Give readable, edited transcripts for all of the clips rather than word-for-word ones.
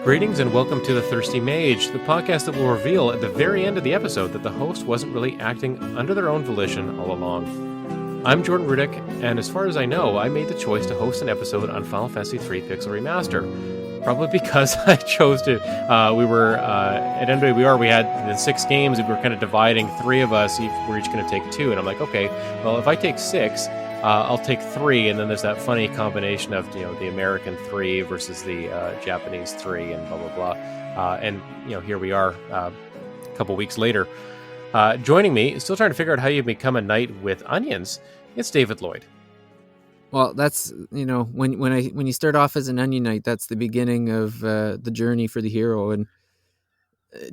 Greetings and welcome to The Thirsty Mage, the podcast that will reveal at the very end of the episode that the host wasn't really acting under their own volition all along. I'm Jordan Rudick, and as far as I know, I made the choice to host an episode on Final Fantasy III Pixel Remaster. Probably because I chose to, at NWR, we had the 6 games, we were kind of dividing 3 of us, we're each going to take 2, and I'm like, okay, well, if I take 6, I'll take 3, and then there's that funny combination of, the American 3 versus the Japanese 3 and blah, blah, blah. And here we are a couple weeks later. Joining me, still trying to figure out how you become a knight with onions, it's David Lloyd. Well, that's, when you start off as an onion knight, that's the beginning of the journey for the hero. And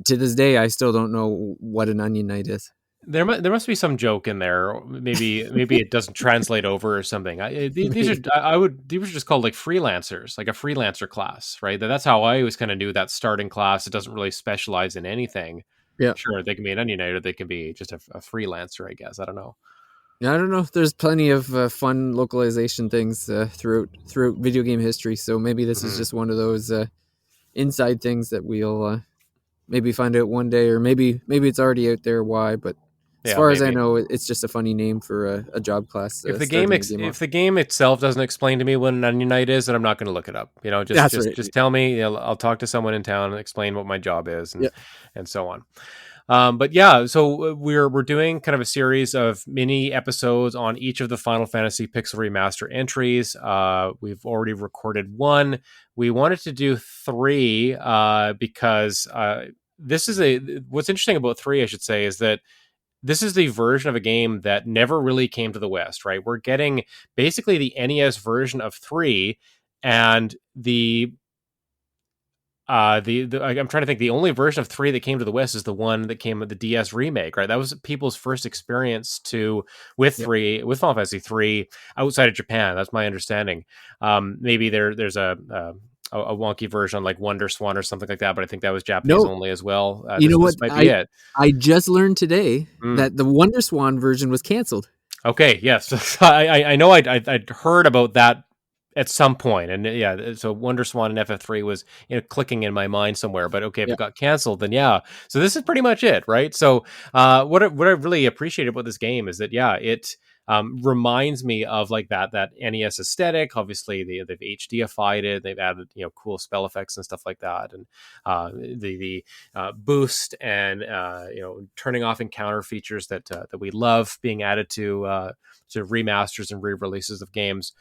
to this day, I still don't know what an onion knight is. There must be some joke in there. Maybe it doesn't translate over or something. These are just called like freelancers, like a freelancer class, right? That's how I always kind of knew that starting class. It doesn't really specialize in anything. Yeah, sure, they can be an onion knight or they can be just a freelancer, I guess. I don't know. Yeah, I don't know. There's plenty of fun localization things throughout video game history. So maybe this is just one of those inside things that we'll maybe find out one day, or maybe it's already out there. Why? But as far as I know, it's just a funny name for a job class. If the game itself doesn't explain to me what an onion knight is, then I'm not going to look it up. Just tell me. I'll talk to someone in town and explain what my job is, and so on. So we're doing kind of a series of mini episodes on each of the Final Fantasy Pixel Remaster entries. We've already recorded 1. We wanted to do 3 because this is what's interesting about 3, I should say, is that this is the version of a game that never really came to the West, right? We're getting basically the NES version of 3, and I'm trying to think. The only version of 3 that came to the West is the one that came with the DS remake, right? That was people's first experience with Final Fantasy 3 outside of Japan. That's my understanding. Maybe there's a wonky version like Wonder Swan or something like that, but I think that was Japanese only as well. This might be it. I just learned today that the Wonder Swan version was canceled. Okay, yes, I know I'd heard about that at some point, and so Wonder Swan and FF3 was clicking in my mind somewhere. But okay, if it got canceled, then so this is pretty much it, right? So what I really appreciate about this game is that it reminds me of like that NES aesthetic. Obviously, they've HDified it. They've added cool spell effects and stuff like that, and the boost and turning off encounter features that we love being added to remasters and re-releases of games.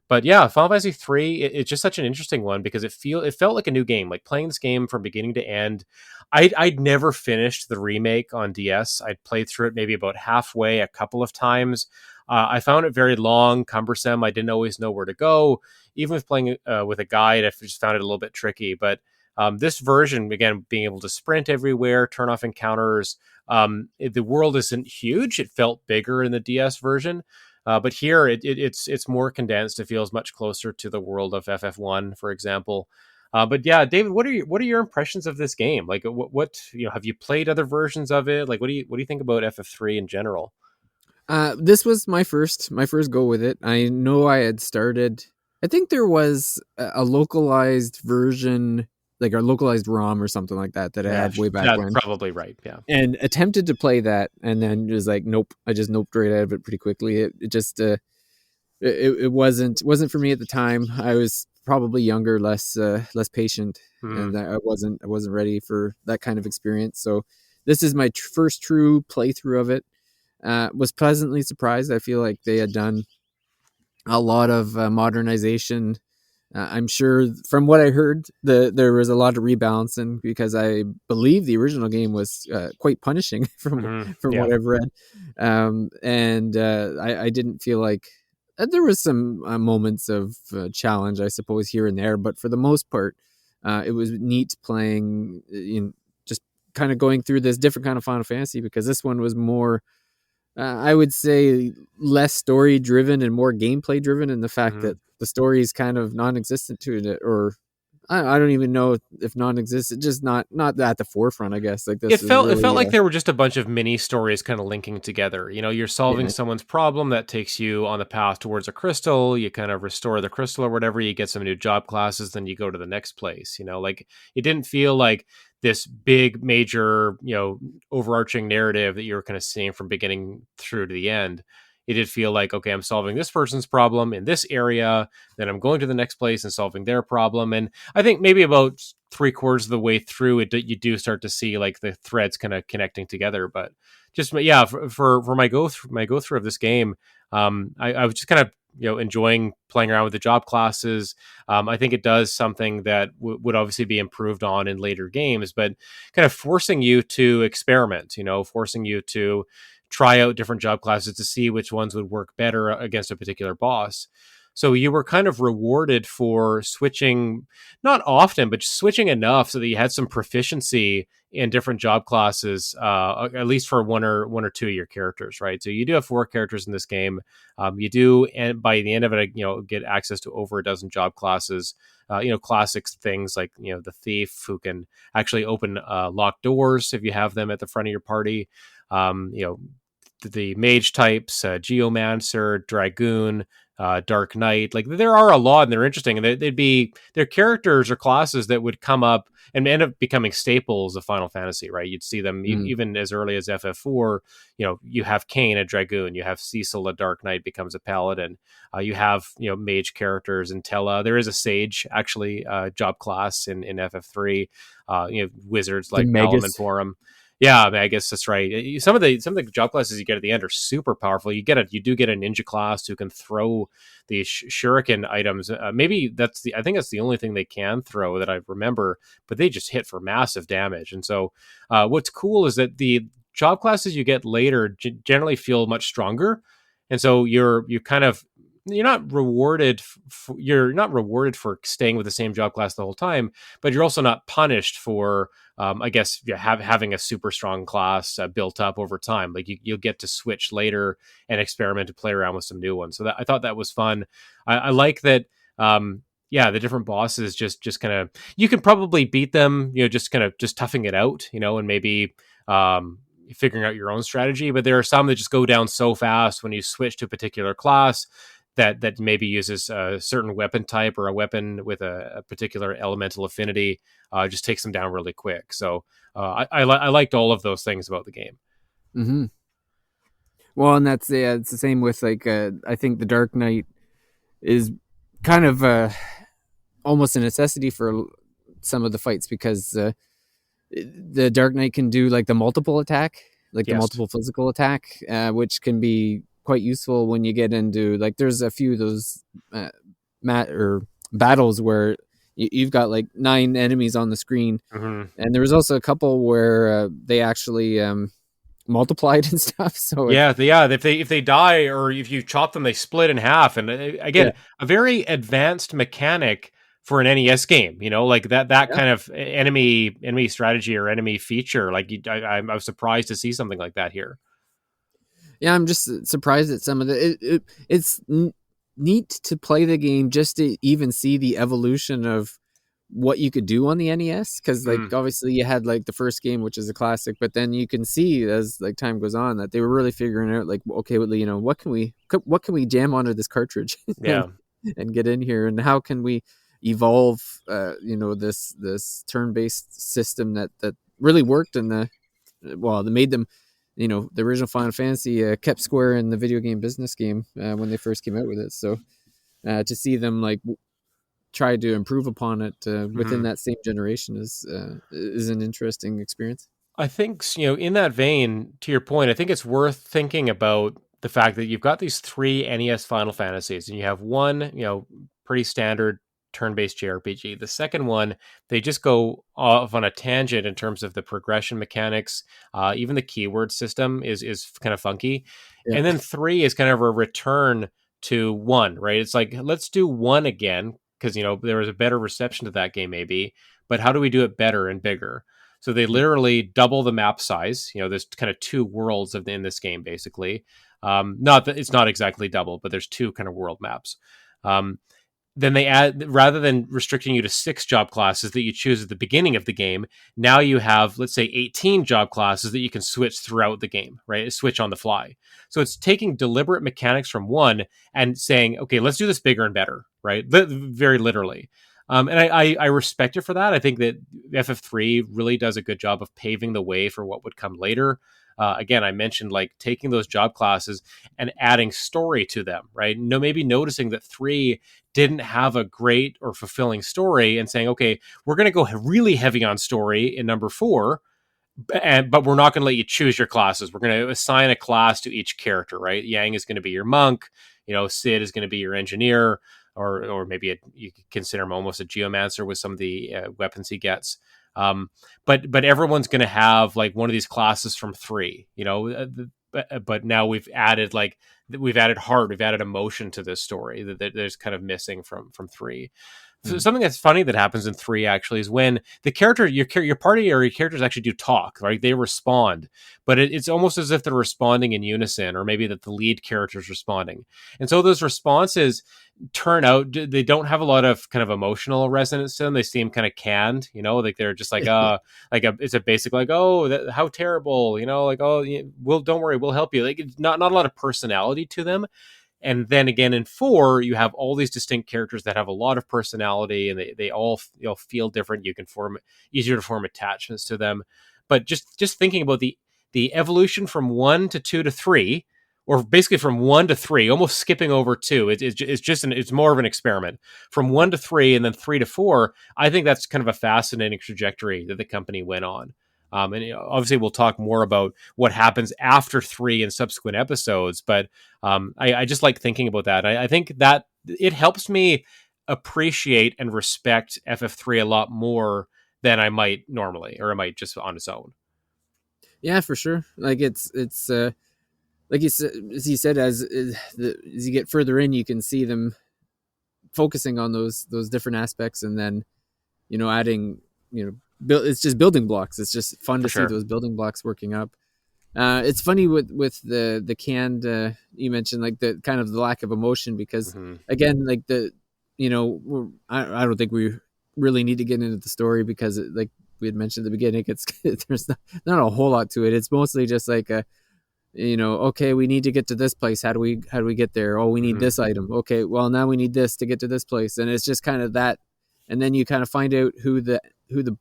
But Final Fantasy 3, it's just such an interesting one because it felt like a new game. Like playing this game from beginning to end. I'd never finished the remake on DS. I'd played through it maybe about halfway a couple of times. I found it very long, cumbersome. I didn't always know where to go. Even with playing with a guide, I just found it a little bit tricky. But this version, again, being able to sprint everywhere, turn off encounters, the world isn't huge. It felt bigger in the DS version. But here it's more condensed. It feels much closer to the world of FF1, for example. But David, what are your impressions of this game? Like, what have you played other versions of it? Like, what do you think about FF3 in general? This was my first go with it. I know I had started. I think there was a localized version, like a localized ROM or something like that I had way back when. Probably right, yeah. And attempted to play that, and then was like, nope. I just noped right out of it pretty quickly. It just it wasn't for me at the time. I was probably younger, less patient, and I wasn't ready for that kind of experience. So this is my first true playthrough of it. Was pleasantly surprised. I feel like they had done a lot of modernization. I'm sure from what I heard, there was a lot of rebalancing because I believe the original game was quite punishing from what I've read. I didn't feel like there was some moments of challenge, I suppose, here and there. But for the most part, it was neat playing, just kind of going through this different kind of Final Fantasy because this one was more, I would say, less story driven and more gameplay driven, in the fact that the story is kind of non-existent to it, or I don't even know if non-existent, just not at the forefront. I guess like It this is felt really like there were just a bunch of mini stories kind of linking together. You know, you're solving yeah. someone's problem that takes you on the path towards a crystal. You kind of restore the crystal or whatever. You get some new job classes, then you go to the next place. You know, like it didn't feel like this big major, overarching narrative that you were kind of seeing from beginning through to the end. It did feel like, okay, I'm solving this person's problem in this area, then I'm going to the next place and solving their problem. And I think maybe about 3/4 of the way through it, you do start to see like the threads kind of connecting together. But just yeah, for my go through of this game, I was just kind of enjoying playing around with the job classes. I think it does something that would obviously be improved on in later games, but kind of forcing you to experiment. Forcing you to try out different job classes to see which ones would work better against a particular boss. So you were kind of rewarded for switching, not often, but switching enough so that you had some proficiency in different job classes, at least for one or two of your characters, right? So you do have 4 characters in this game. You do, and by the end of it, get access to over a dozen job classes. Classic things like the thief who can actually open locked doors if you have them at the front of your party. Um, you know, the mage types, geomancer, dragoon, Dark Knight. Like there are a lot, and they're interesting, and they'd be their characters or classes that would come up and end up becoming staples of Final Fantasy. Right? You'd see them Mm. even as early as FF4. You have Kain, a dragoon. You have Cecil, a Dark Knight, becomes a paladin. You have mage characters in Tella. There is a sage actually job class in FF3. Wizards The like Palamon Megas. Forum. Yeah, I mean, I guess that's right. Some of the job classes you get at the end are super powerful. You do get a ninja class who can throw these shuriken items. Maybe I think that's the only thing they can throw that I remember, but they just hit for massive damage. And so, what's cool is that the job classes you get later generally feel much stronger, and so you're not rewarded for staying with the same job class the whole time, but you're also not punished for I guess having a super strong class built up over time. Like you'll get to switch later and experiment to play around with some new ones. So I thought that was fun. I like that. Yeah, the different bosses just kind of you can probably beat them. Just kind of just toughing it out. And maybe figuring out your own strategy. But there are some that just go down so fast when you switch to a particular class that maybe uses a certain weapon type or a weapon with a particular elemental affinity, just takes them down really quick. So I liked all of those things about the game. Mm-hmm. Well, and that's it's the same with like I think the Dark Knight is kind of almost a necessity for some of the fights because the Dark Knight can do like the multiple attack, like the Yes. multiple physical attack, which can be quite useful when you get into like there's a few of those mat or battles where you've got like 9 enemies on the screen, Mm-hmm. and there was also a couple where they actually multiplied and stuff. So it, Yeah. If they die or if you chop them, they split in half. And yeah, again, a very advanced mechanic for an NES game. Like that yeah, kind of enemy strategy or enemy feature. Like I was surprised to see something like that here. yeah. I'm just surprised at some of it's neat to play the game just to even see the evolution of what you could do on the NES because like Mm, obviously you had like the first game which is a classic, but then you can see as like time goes on that they were really figuring out like okay, well, what can we jam onto this cartridge yeah. and get in here, and how can we evolve this turn-based system that really worked in the well that made them the original Final Fantasy kept Square in the video game business game when they first came out with it. So to see them like try to improve upon it within Mhm. that same generation is an interesting experience. I think, in that vein, to your point, I think it's worth thinking about the fact that you've got these 3 NES Final Fantasies, and you have one, pretty standard turn-based JRPG. The second one, they just go off on a tangent in terms of the progression mechanics. Even the keyword system is kind of funky, Yeah. and then 3 is kind of a return to 1. Right? It's like let's do 1 again because there was a better reception to that game, maybe. But how do we do it better and bigger? So they literally double the map size. There's kind of 2 worlds in this game, basically. Not that it's not exactly double, but there's 2 kind of world maps. Um, then they add, rather than restricting you to 6 job classes that you choose at the beginning of the game, now you have, let's say, 18 job classes that you can switch throughout the game, right? Switch on the fly. So it's taking deliberate mechanics from one and saying, okay, let's do this bigger and better, right? Very literally. And I respect it for that. I think that FF3 really does a good job of paving the way for what would come later. Again, I mentioned like taking those job classes and adding story to them, right? No, maybe noticing that 3 didn't have a great or fulfilling story and saying, okay, we're going to go really heavy on story in number 4, but we're not going to let you choose your classes. We're going to assign a class to each character, right? Yang is going to be your monk. Sid is going to be your engineer, or maybe you could consider him almost a geomancer with some of the weapons he gets. But everyone's going to have like one of these classes from 3. But now we've added heart, we've added emotion to this story that there's kind of missing from 3. So Mhm. something that's funny that happens in 3 actually is when the character, your party or your characters actually do talk, right? They respond, but it's almost as if they're responding in unison, or maybe that the lead character is responding. And so those responses turn out, they don't have a lot of kind of emotional resonance to them. They seem kind of canned, like they're just like it's a basic like, oh, how terrible, like, oh, well, don't worry, we'll help you. Like, it's not a lot of personality to them. And then again in 4, you have all these distinct characters that have a lot of personality, and they all feel different. You can form easier to form attachments to them. But just thinking about the evolution from 1 to 2 to 3, or basically from 1 to 3, almost skipping over 2. It's more of an experiment from 1 to 3, and then 3 to 4. I think that's kind of a fascinating trajectory that the company went on. And obviously, we'll talk more about what happens after 3 in subsequent episodes. But I just like thinking about that. I think that it helps me appreciate and respect FF3 a lot more than I might normally, or I might just on its own. Yeah, for sure. Like it's like you said, as you get further in, you can see them focusing on those different aspects, and then adding, it's just building blocks. It's just fun For to see sure. those building blocks working up. It's funny with the canned, you mentioned like the kind of the lack of emotion, because Hmm. again, like I don't think we really need to get into the story, because like we had mentioned at the beginning, it's there's not a whole lot to it. It's mostly just like okay, we need to get to this place. How do we get there? Oh, we need Hmm. this item. Okay, well, now we need this to get to this place. And it's just kind of that. And then you kind of find out who the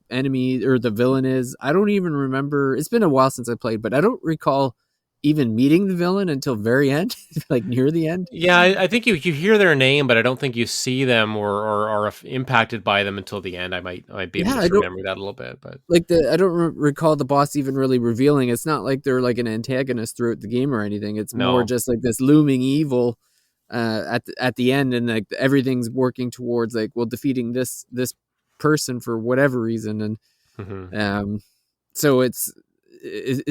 enemy or the villain is. I don't even remember. It's been a while since I played, but I don't recall even meeting the villain until very end, like near the end. Yeah, I think you hear their name, but I don't think you see them or are impacted by them until the end. I might be Yeah, I don't misremembering that a little bit, but I don't recall the boss even really revealing. It's not like they're like an antagonist throughout the game or anything. It's more no. just like this looming evil at the end, and like everything's working towards like, well, defeating this person for whatever reason. And Hmm. so it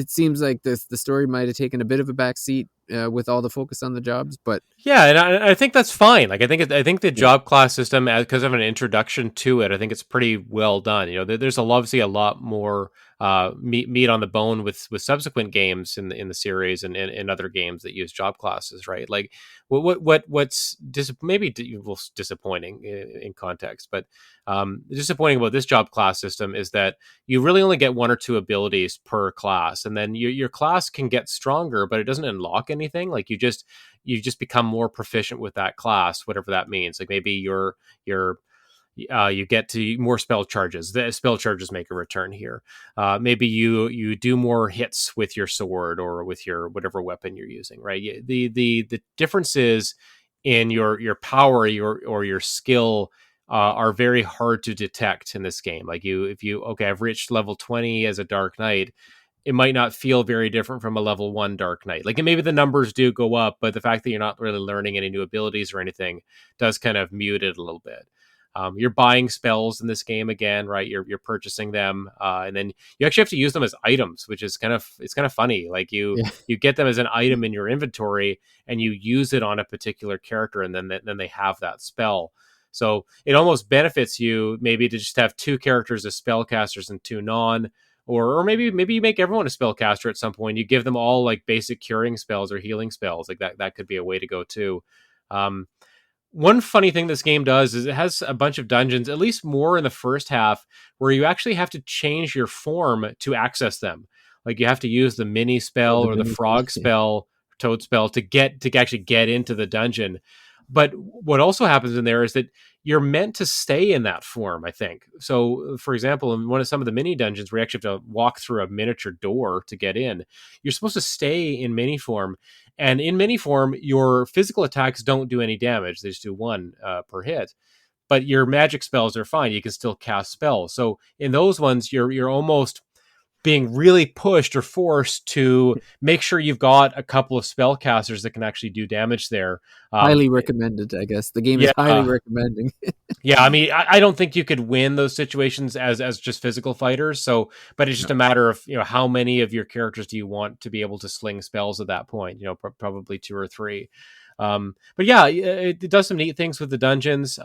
seems like the story might have taken a bit of a backseat with all the focus on the jobs, but Yeah, and I think that's fine. Like, I think the yeah. job class system, because of an introduction to it, I think it's pretty well done. There's obviously a lot more meat on the bone with subsequent games in the series, and other games that use job classes, right? Like, what's maybe disappointing in context, but disappointing about this job class system is that you really only get 1 or 2 abilities per class, and then your class can get stronger, but it doesn't unlock anything. Like, you just become more proficient with that class, whatever that means. Like, maybe you get to more spell charges. The spell charges make a return here. Maybe you do more hits with your sword or with your whatever weapon you're using. Right. The differences in your power, your skill, are very hard to detect in this game. Like, if you okay, I've reached level 20 as a Dark Knight, it might not feel very different from a level 1 Dark Knight. Like, maybe the numbers do go up, but the fact that you're not really learning any new abilities or anything does kind of mute it a little bit. You're buying spells in this game again, right? You're purchasing them, and then you actually have to use them as items, which is kind of funny. Like, Yeah. you get them as an item in your inventory, and you use it on a particular character, and then they have that spell. So it almost benefits you maybe to just have 2 characters as spellcasters and 2 non, or maybe you make everyone a spellcaster at some point. You give them all like basic curing spells or healing spells. Like, that could be a way to go too. Um, one funny thing this game does is it has a bunch of dungeons, at least more in the first half, where you actually have to change your form to access them. Like you have to use the mini Oh, spell the or the mini thing. frog spell, toad spell to actually get into the dungeon. But what also happens in there is that you're meant to stay in that form, I think. So, for example, in one of some of the mini dungeons where you actually have to walk through a miniature door to get in, you're supposed to stay in mini form. And in mini form, your physical attacks don't do any damage. They just do one per hit. But your magic spells are fine. You can still cast spells. So in those ones, you're almost being really pushed or forced to make sure you've got a couple of spellcasters that can actually do damage there. Um, Highly recommended, I guess. The game is highly yeah, recommending. yeah, I mean, I don't think you could win those situations as just physical fighters. So, but it's just No. a matter of how many of your characters do you want to be able to sling spells at that point? Probably two or three. But yeah, it does some neat things with the dungeons.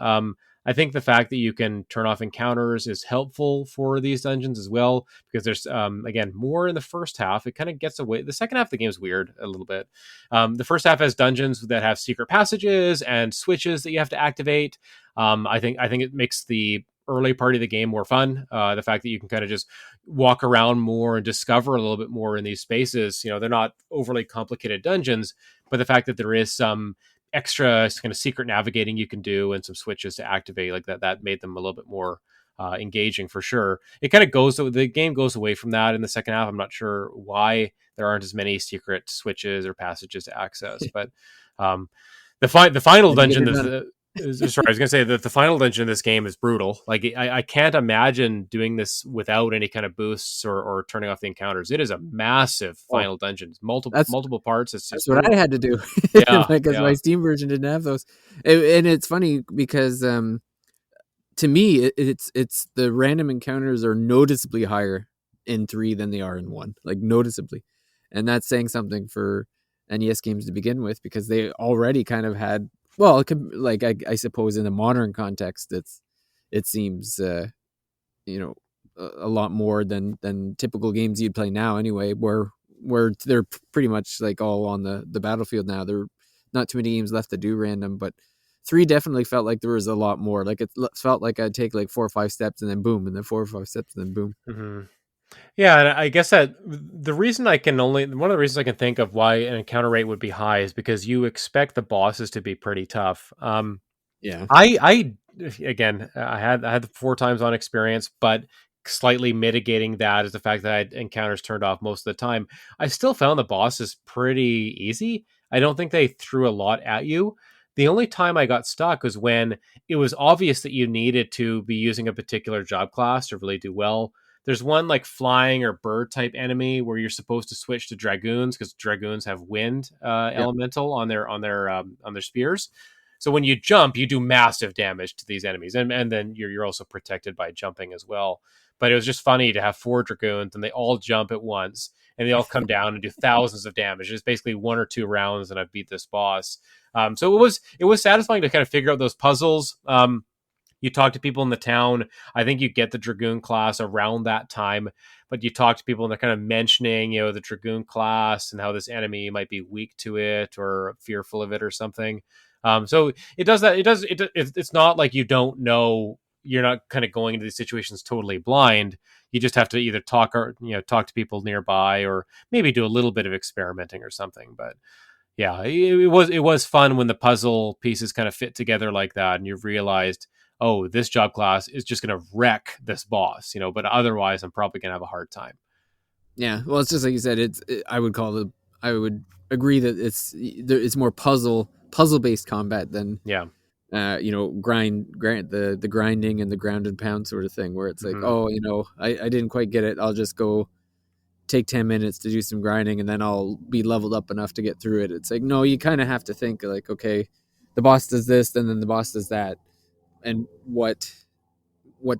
I think the fact that you can turn off encounters is helpful for these dungeons as well because there's again more in the first half. It kind of gets away. The second half of the game is weird a little bit. The first half has dungeons that have secret passages and switches that you have to activate. I think it makes the early part of the game more fun. The fact that you can kind of just walk around more and discover a little bit more in these spaces. They're not overly complicated dungeons, but the fact that there is some extra kind of secret navigating you can do and some switches to activate like that made them a little bit more engaging for sure. It kind of the game goes away from that in the second half. I'm not sure why there aren't as many secret switches or passages to access, but um, the final Then you get dungeon it is done. the sorry, I was gonna say that the final dungeon in this game is brutal. Like I can't imagine doing this without any kind of boosts or turning off the encounters. It is a massive Oh, final dungeon. It's multiple that's multiple parts. It's that's what I brutal. had to do. Yeah, Because my yeah. Steam version didn't have those. And it's funny because to me, it's the random encounters are noticeably higher in 3 than they are in 1, like noticeably, and that's saying something for NES games to begin with because they already kind of had. Well, like I suppose in a modern context, it seems you know a lot more than typical games you'd play now anyway, where they're pretty much like all on the battlefield now. There are not too many games left to do random, but 3 definitely felt like there was a lot more. Like it felt like I'd take like 4 or 5 steps and then boom, and then 4 or 5 steps and then boom. hmm Yeah, and I guess that the reason I can only one of the reasons I can think of why an encounter rate would be high is because you expect the bosses to be pretty tough. Yeah, I again, I had the 4 times on experience, but slightly mitigating that is the fact that I had encounters turned off most of the time. I still found the bosses pretty easy. I don't think they threw a lot at you. The only time I got stuck was when it was obvious that you needed to be using a particular job class to really do well. There's one like flying or bird type enemy where you're supposed to switch to dragoons because dragoons have wind yeah, elemental on their spears. So when you jump, you do massive damage to these enemies, and then you're also protected by jumping as well. But it was just funny to have 4 dragoons, and they all jump at once, and they all come down and do thousands of damage. It's basically 1 or 2 rounds, and I've beat this boss. So it was satisfying to kind of figure out those puzzles. You talk to people in the town. I think you get the dragoon class around that time, but you talk to people and they're kind of mentioning, the dragoon class and how this enemy might be weak to it or fearful of it or something. So it does that. It's not like you don't know. You're not kind of going into these situations totally blind. You just have to either talk to people nearby or maybe do a little bit of experimenting or something. But yeah, it was fun when the puzzle pieces kind of fit together like that, and you've realized, oh, this job class is just going to wreck this boss, but otherwise, I'm probably going to have a hard time. yeah. Well, it's just like you said. I would agree that it's more puzzle based combat than Yeah. grind the grinding and the ground and pound sort of thing, where it's like, hmm oh, I didn't quite get it. I'll just go take 10 minutes to do some grinding and then I'll be leveled up enough to get through it. It's like, no, you kind of have to think like, okay, the boss does this, and then the boss does that. And what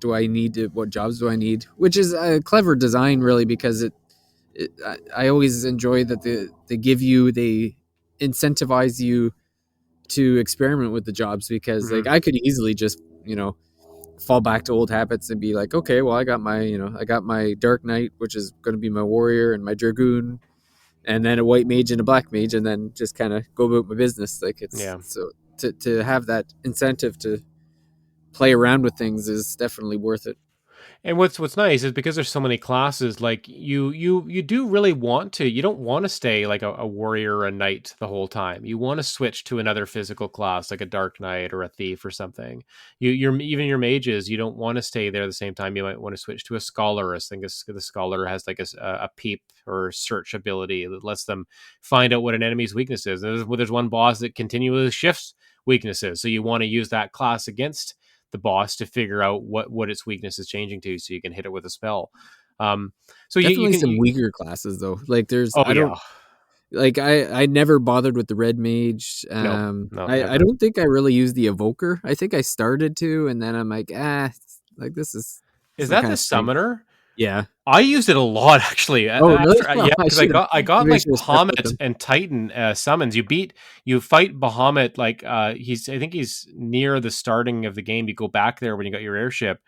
do I need to, what jobs do I need? Which is a clever design really, because I always enjoy that they incentivize you to experiment with the jobs, because like hmm I could easily just, fall back to old habits and be like, okay, well, I got my Dark Knight, which is going to be my warrior, and my Dragoon, and then a white mage and a black mage, and then just kind of go about my business. Like Yeah. it's so to have that incentive to play around with things is definitely worth it. And what's nice is because there's so many classes, like you do really want to. You don't want to stay like a warrior or a knight the whole time. You want to switch to another physical class, like a dark knight or a thief or something. You're even your mages. You don't want to stay there the same time. You might want to switch to a scholar. I think the scholar has like a peep or search ability that lets them find out what an enemy's weakness is. There's one boss that continually shifts weaknesses, so you want to use that class against the boss to figure out what its weakness is changing to, so you can hit it with a spell. Um, so you Definitely can some weaker classes though. Like there's oh I don't yeah, like I never bothered with the red mage. no, I never. don't think I really used the evoker. I think I started to, and then I'm like, like Is this is that kind the of strange. summoner? Yeah. I used it a lot actually. Oh, really? Well, Yeah, I because should have. I got Maybe I like should have stuck with Bahamut them. and Titan summons. You fight Bahamut like I think he's near the starting of the game. You go back there when you got your airship,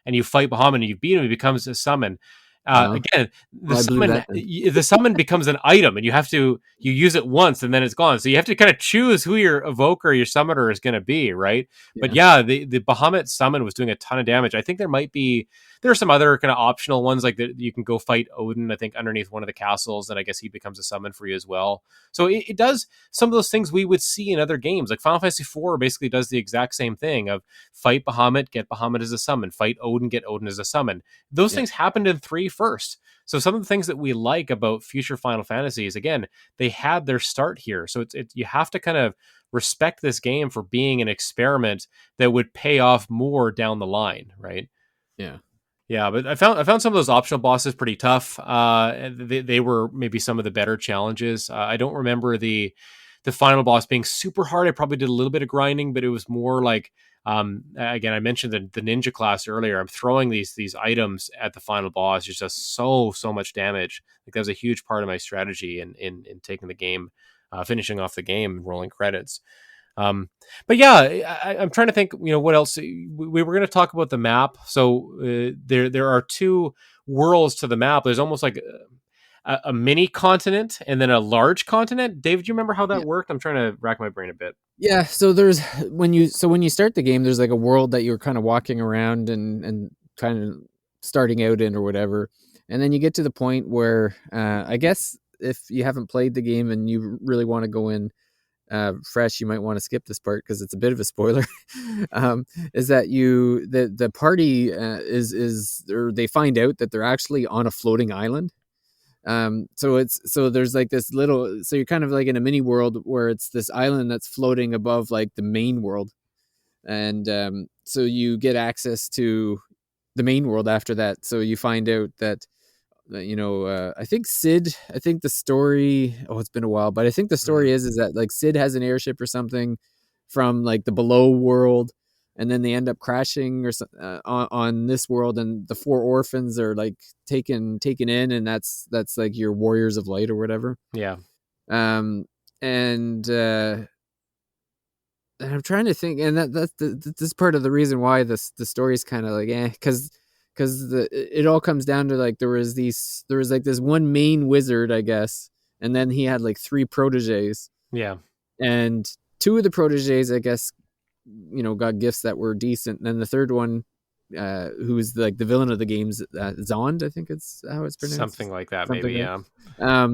and you fight Bahamut and you beat him. He becomes a summon. Uh, Again, well, I believe that then. the summon becomes an item, and you use it once and then it's gone. So you have to kind of choose who your evoker, your summoner is going to be, right? But Yeah. yeah, the Bahamut summon was doing a ton of damage. I think there are some other kind of optional ones like that. You can go fight Odin, I think, underneath one of the castles, and I guess he becomes a summon for you as well. So it does some of those things we would see in other games. Like Final Fantasy IV basically does the exact same thing of fight Bahamut, get Bahamut as a summon, fight Odin, get Odin as a summon. Those Yeah. things happened in 3 first. So some of the things that we like about future Final Fantasies, again, they had their start here. So you have to kind of respect this game for being an experiment that would pay off more down the line, right? Yeah. Yeah, but I found some of those optional bosses pretty tough. They were maybe some of the better challenges. I don't remember the final boss being super hard. I probably did a little bit of grinding, but it was more like again, I mentioned the ninja class earlier. I'm throwing these items at the final boss. It's just so much damage. Like that was a huge part of my strategy in taking the game, finishing off the game, rolling credits. Um, but yeah, I'm trying to think. What else? We were going to talk about the map. So there are two worlds to the map. There's almost like a mini continent and then a large continent. David, do you remember how that Yeah. worked? I'm trying to rack my brain a bit. Yeah, so there's when you start the game, there's like a world that you're kind of walking around and kind of starting out in or whatever, and then you get to the point where I guess if you haven't played the game and you really want to go in fresh, you might want to skip this part because it's a bit of a spoiler. Is that the party is or they find out that they're actually on a floating island. So there's like this little, so you're kind of like in a mini world where it's this island that's floating above like the main world, and so you get access to the main world after that. So you find out that I think Sid, I think the story, oh, it's been a while, but I think the story Mm. is that like Sid has an airship or something from like the below world, and then they end up crashing on this world, and the four orphans are like taken in, and that's like your warriors of light or whatever. Yeah, Um, and I'm trying to think, and that's this part of the reason why the story's kind of like because it all comes down to like there was like this one main wizard, I guess, and then he had like three proteges, yeah, and two of the proteges, I guess, got gifts that were decent, and then the third one, who's like the villain of the games, Zond, I think it's how it's something pronounced, like that, something maybe. like Yeah,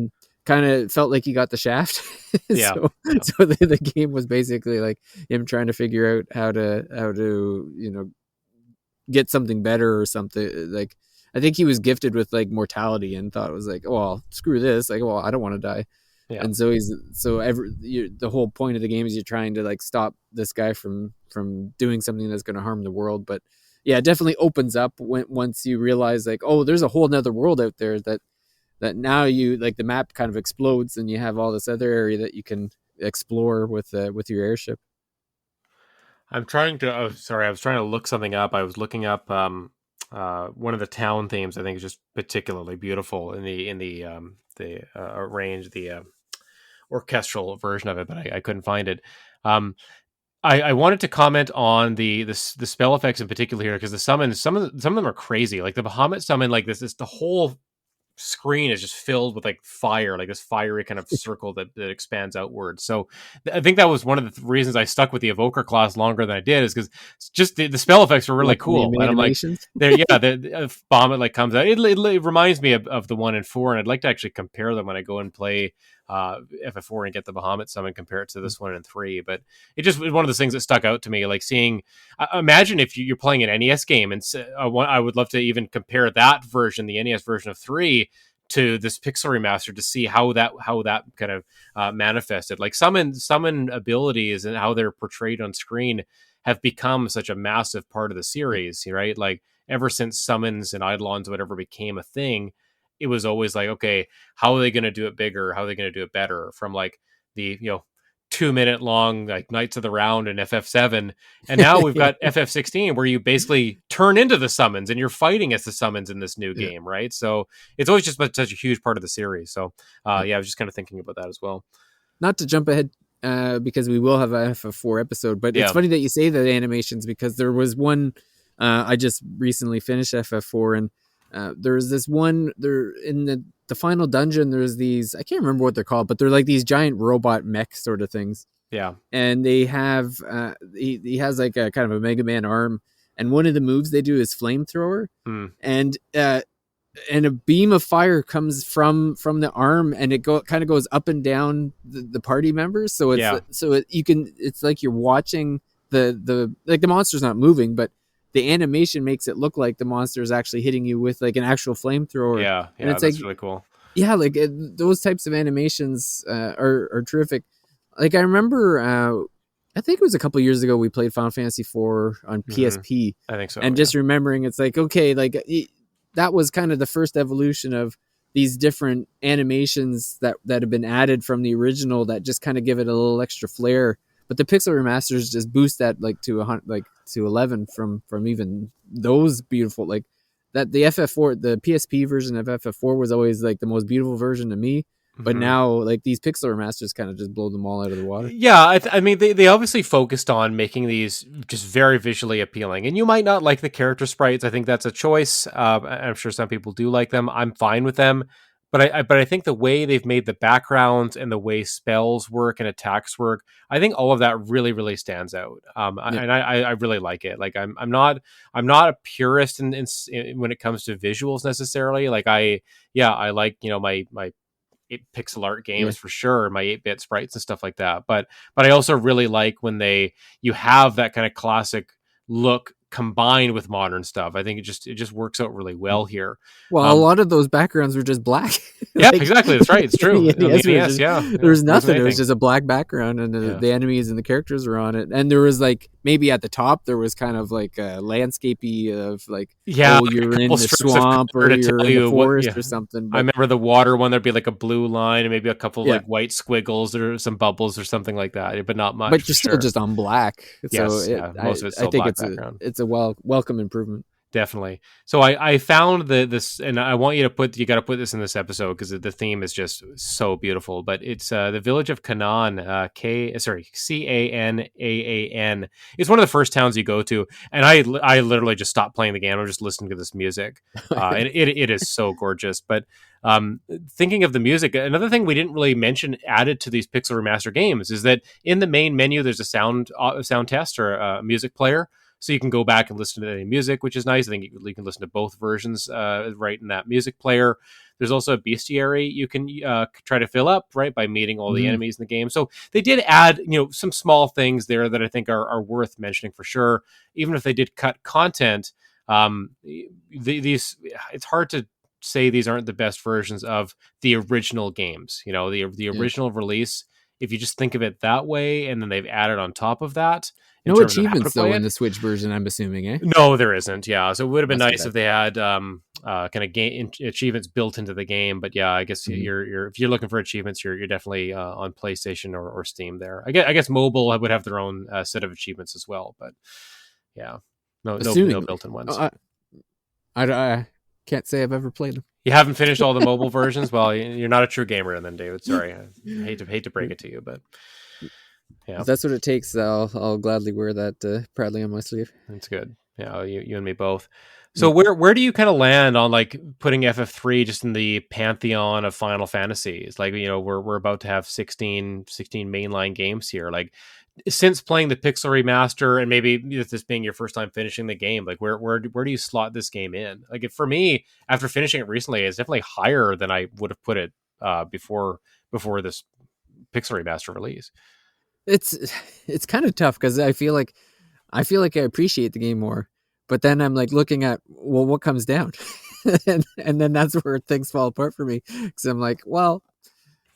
kind of felt like he got the shaft. yeah, so yeah, so the game was basically like him trying to figure out how to get something better or something. Like I think he was gifted with like mortality and thought it was like, oh, well, screw this, like, well, I don't want to die. yeah. And so the whole point of the game is you're trying to like stop this guy from doing something that's going to harm the world. But yeah, it definitely opens up once you realize like, oh, there's a whole nother world out there that now you like the map kind of explodes and you have all this other area that you can explore with your airship. I'm trying to. Oh, sorry, I was trying to look something up. I was looking up one of the town themes. I think is just particularly beautiful in the arrange the orchestral version of it, but I couldn't find it. Um, I wanted to comment on the spell effects in particular here because the summons some of them are crazy. Like the Bahamut summon, like this is the whole screen is just filled with like fire, like this fiery kind of circle that expands outwards. So I think that was one of the reasons I stuck with the evoker class longer than I did, is because just the spell effects were really Watching the cool. And I'm like, animations. there, yeah, the bomb it like comes out. It reminds me of the 1 and 4, and I'd like to actually compare them when I go and play FF4 and get the Bahamut summon and compare it to this 1 and 3. But it just was one of those things that stuck out to me, like seeing. Imagine if you're playing an NES game, and I would love to even compare that version, the NES version of 3, to this Pixel Remaster to see how that kind of manifested. Like summon abilities and how they're portrayed on screen have become such a massive part of the series, right? Like ever since summons and eidolons, whatever became a thing, it was always like, okay, how are they going to do it bigger? How are they going to do it better? From like the 2 minute long like Knights of the Round and FF7, and now we've got FF16 where you basically turn into the summons and you're fighting as the summons in this new Yeah. game, right? So it's always just been such a huge part of the series. So Yeah. yeah, I was just kind of thinking about that as well. Not to jump ahead, because we will have a FF4 episode, but it's Yeah. funny that you say the animations, because there was one, I just recently finished FF4, and there was this one there in the final dungeon. There's these, I can't remember what they're called, but they're like these giant robot mech sort of things, Yeah. and they have he has like a kind of a Mega Man arm, and one of the moves they do is flamethrower, Mm. and a beam of fire comes from the arm, and it kind of goes up and down the party members. So it's Yeah. it's like you're watching the like the monster's not moving, but the animation makes it look like the monster is actually hitting you with like an actual flamethrower. Yeah. And Yeah. it's like, That's really cool. yeah, like those types of animations are terrific. Like I remember, I think it was a couple years ago we played Final Fantasy IV on PSP, I think so. and just remembering, it's like, okay, like that was kind of the first evolution of these different animations that have been added from the original that just kind of give it a little extra flair. But the Pixel Remasters just boost that like to 11 from even those beautiful, like that the FF4, the PSP version of FF4 was always like the most beautiful version to me. But now, like these Pixel Remasters kind of just blow them all out of the water. Yeah, I mean, they obviously focused on making these just very visually appealing. And you might not like the character sprites. I think that's a choice. I'm sure some people do like them. I'm fine with them. But I think the way they've made the backgrounds and the way spells work and attacks work, I think all of that really, really stands out. And I really like it. Like I'm not a purist in when it comes to visuals necessarily. Like I like my pixel art games for sure, my 8-bit sprites and stuff like that. But I also really like when you have that kind of classic look combined with modern stuff. I think it just works out really well here. Well, a lot of those backgrounds were just black. Yeah, exactly. That's right. It's true. Yes, yeah. There was nothing. It was just a black background, and the enemies and the characters were on it. And there was like maybe at the top there was kind of like a landscapey of like, like you're in the swamp or you're in the forest or something. But I remember the water one. There'd be like a blue line and maybe a couple of like white squiggles or some bubbles or something like that, but not much. But you're still just on black. Yes, so most of it's still I think black background. It's a welcome improvement. Definitely. So I found this, and I want you got to put this in this episode because the theme is just so beautiful. But it's the village of Canaan, Canaan. It's one of the first towns you go to, and I literally just stopped playing the game. I'm just listening to this music, and it is so gorgeous. But thinking of the music, another thing we didn't really mention added to these Pixel Remaster games is that in the main menu there's a sound test or a music player. So you can go back and listen to any music, which is nice. I think you can listen to both versions right in that music player. There's also a bestiary you can try to fill up, right, by meeting all the enemies in the game. So they did add, some small things there that I think are worth mentioning for sure. Even if they did cut content, these it's hard to say these aren't the best versions of the original games. The original release. If you just think of it that way, and then they've added on top of that. No achievements though in the Switch version, I'm assuming, eh? No, there isn't. Yeah, so it would have been nice if they had kind of game achievements built into the game. But yeah, I guess you're if you're looking for achievements, you're definitely on PlayStation or Steam. There, I guess mobile would have their own set of achievements as well. But yeah, no built-in ones. I can't say I've ever played them. You haven't finished all the mobile versions. Well, you're not a true gamer then, David. Sorry, I hate to break it to you, but. Yeah, if that's what it takes, I'll gladly wear that proudly on my sleeve. That's good. Yeah, you and me both. So Yeah. where do you kind of land on like putting FF3 just in the pantheon of Final Fantasies? Like, we're about to have sixteen mainline games here. Like, since playing the Pixel Remaster and maybe this being your first time finishing the game, like where do you slot this game in? Like, for me, after finishing it recently, it's definitely higher than I would have put it before this Pixel Remaster release. It's it's kind of tough because I feel like I appreciate the game more, but then I'm like looking at, well, what comes down, and then that's where things fall apart for me because I'm like, well,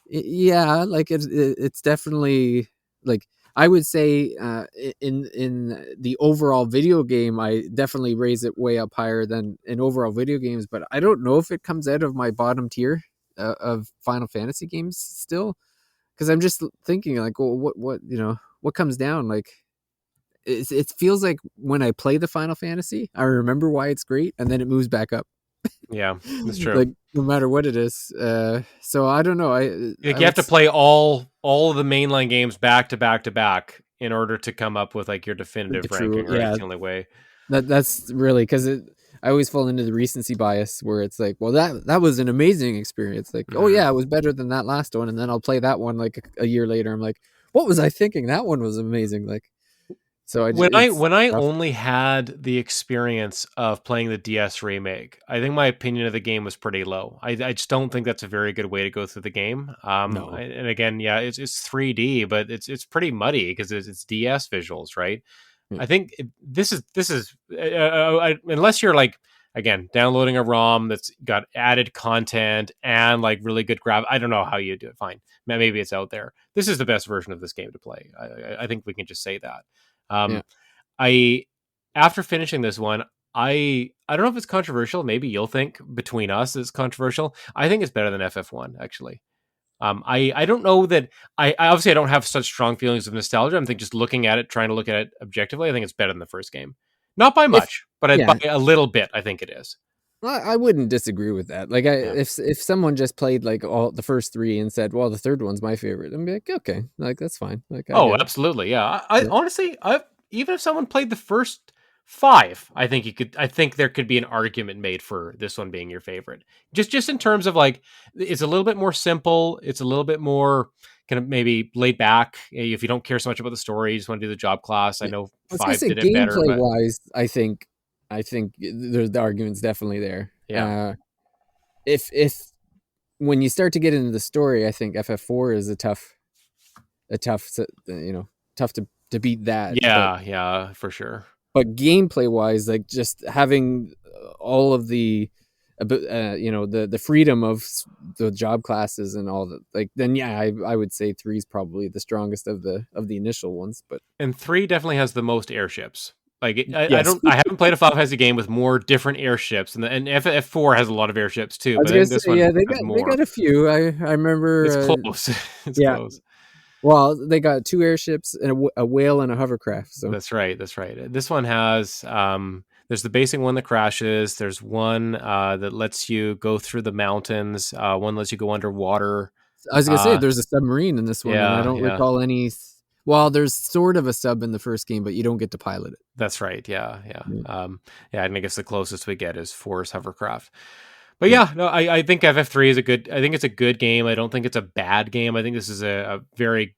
yeah, like it's definitely like I would say in the overall video game, I definitely raise it way up higher than in overall video games, but I don't know if it comes out of my bottom tier of Final Fantasy games still, because I'm just thinking like, well, what what comes down like. It feels like when I play the Final Fantasy, I remember why it's great, and then it moves back up. Yeah, that's true. Like no matter what it is. So I don't know. Like, I you have would to play all of the mainline games back to back to back in order to come up with like your like a definitive true, ranking, right? It's yeah. the only way. That's really because I always fall into the recency bias where it's like, well, that was an amazing experience. Like, oh Mhm. yeah, it was better than that last one, and then I'll play that one like a year later. I'm like, what was I thinking? That one was amazing. Like, so When I it's when I rough. only had the experience of playing the DS remake, I think my opinion of the game was pretty low. I just don't think that's a very good way to go through the game. No. And again, yeah, it's 3D, but it's pretty muddy because it's DS visuals, right? Yeah. I think this is unless you're like, again, downloading a ROM that's got added content and like really good graph. I don't know how you do it. Fine, maybe it's out there. This is the best version of this game to play. I think we can just say that. Yeah. Um, I After finishing this one, I don't know if it's controversial. Maybe you'll think between us it's controversial. I think it's better than FF1 actually. I don't know that I obviously I don't have such strong feelings of nostalgia. I'm just looking at it, trying to look at it objectively. I think it's better than the first game, not by If much, but by yeah, a little bit. I think it is. I wouldn't disagree with that. Like, Yeah. if someone just played like all the first three and said, "Well, the third one's my favorite," I'd be like, "Okay, like that's fine. Like, I Oh, get it." absolutely. Yeah. I Yeah. honestly, I even if someone played the first five, I think you could. I think there could be an argument made for this one being your favorite. Just in terms of like, it's a little bit more simple. It's a little bit more kind of maybe laid back. If you don't care so much about the story, you just want to do the job class. I Yeah. know I was gonna five say did it better, gameplay but wise, I think there's the argument's definitely there. yeah. If when you start to get into the story, I think FF4 is a tough to beat that. Yeah, yeah, for sure. But gameplay wise, like just having all of the the freedom of the job classes and all that, like then yeah, I would say three is probably the strongest of the initial ones. But And three definitely has the most airships. Like, I yes, don't, I haven't played a Final Fantasy game with more different airships, and FF4 has a lot of airships too, I was but I gonna think say this one yeah, has they more. got a few. I It's remember close. It's yeah. close. Well, they got two airships and a whale and a hovercraft. So That's right. That's right. This one has there's the basic one that crashes. There's one that lets you go through the mountains. One lets you go underwater. I was gonna say Uh there's a submarine in this one, and I yeah, don't yeah. recall any. Well, there's sort of a sub in the first game, but you don't get to pilot it. That's right. Yeah, yeah. Yeah, Yeah, and I guess the closest we get is Force Hovercraft. But yeah. yeah, no, I think FF3 is a good. I think it's a good game. I don't think it's a bad game. I think this is a very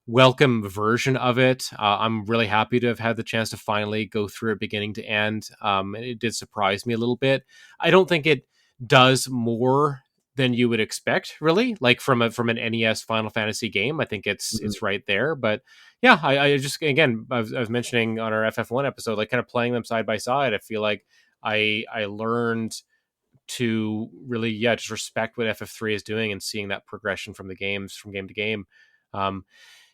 welcome version of it. I'm really happy to have had the chance to finally go through it beginning to end. And it did surprise me a little bit. I don't think it does more than you would expect, really. Like from an NES Final Fantasy game, I think Mhm. it's right there. But yeah, I just again I was mentioning on our FF1 episode, like kind of playing them side by side. I feel like I learned to really just respect what FF3 is doing and seeing that progression from the games from game to game. Um,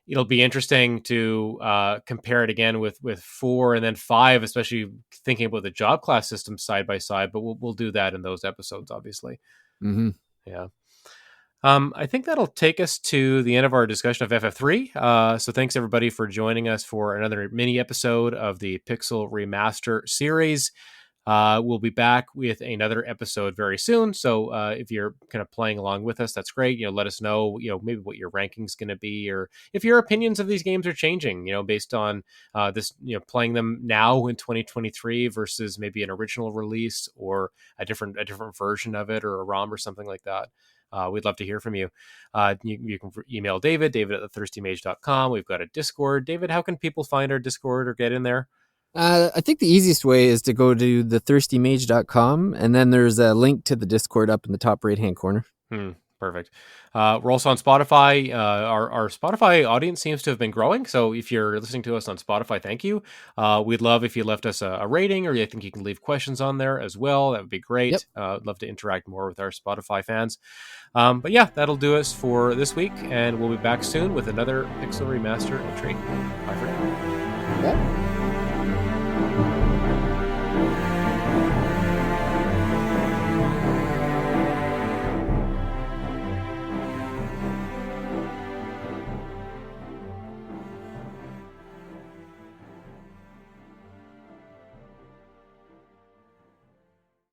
it'll be interesting to compare it again with four and then five, especially thinking about the job class system side by side. But we'll do that in those episodes, obviously. Mhm. Yeah. I think that'll take us to the end of our discussion of FF3. So thanks everybody for joining us for another mini episode of the Pixel Remaster series. We'll be back with another episode very soon. So if you're kind of playing along with us, that's great. Let us know, maybe what your ranking's going to be, or if your opinions of these games are changing, based on this, playing them now in 2023 versus maybe an original release or a different version of it, or a ROM or something like that. We'd love to hear from you. You can email David at thethirstymage.com. We've got a Discord. David, how can people find our Discord or get in there? I think the easiest way is to go to thethirstymage.com, and then there's a link to the Discord up in the top right-hand corner. Perfect. We're also on Spotify. Our Spotify audience seems to have been growing. So if you're listening to us on Spotify, thank you. We'd love if you left us a rating, or I think you can leave questions on there as well. That would be great. Yep. I'd love to interact more with our Spotify fans. But yeah, that'll do us for this week, and we'll be back soon with another Pixel Remaster entry. Bye for now. Yep.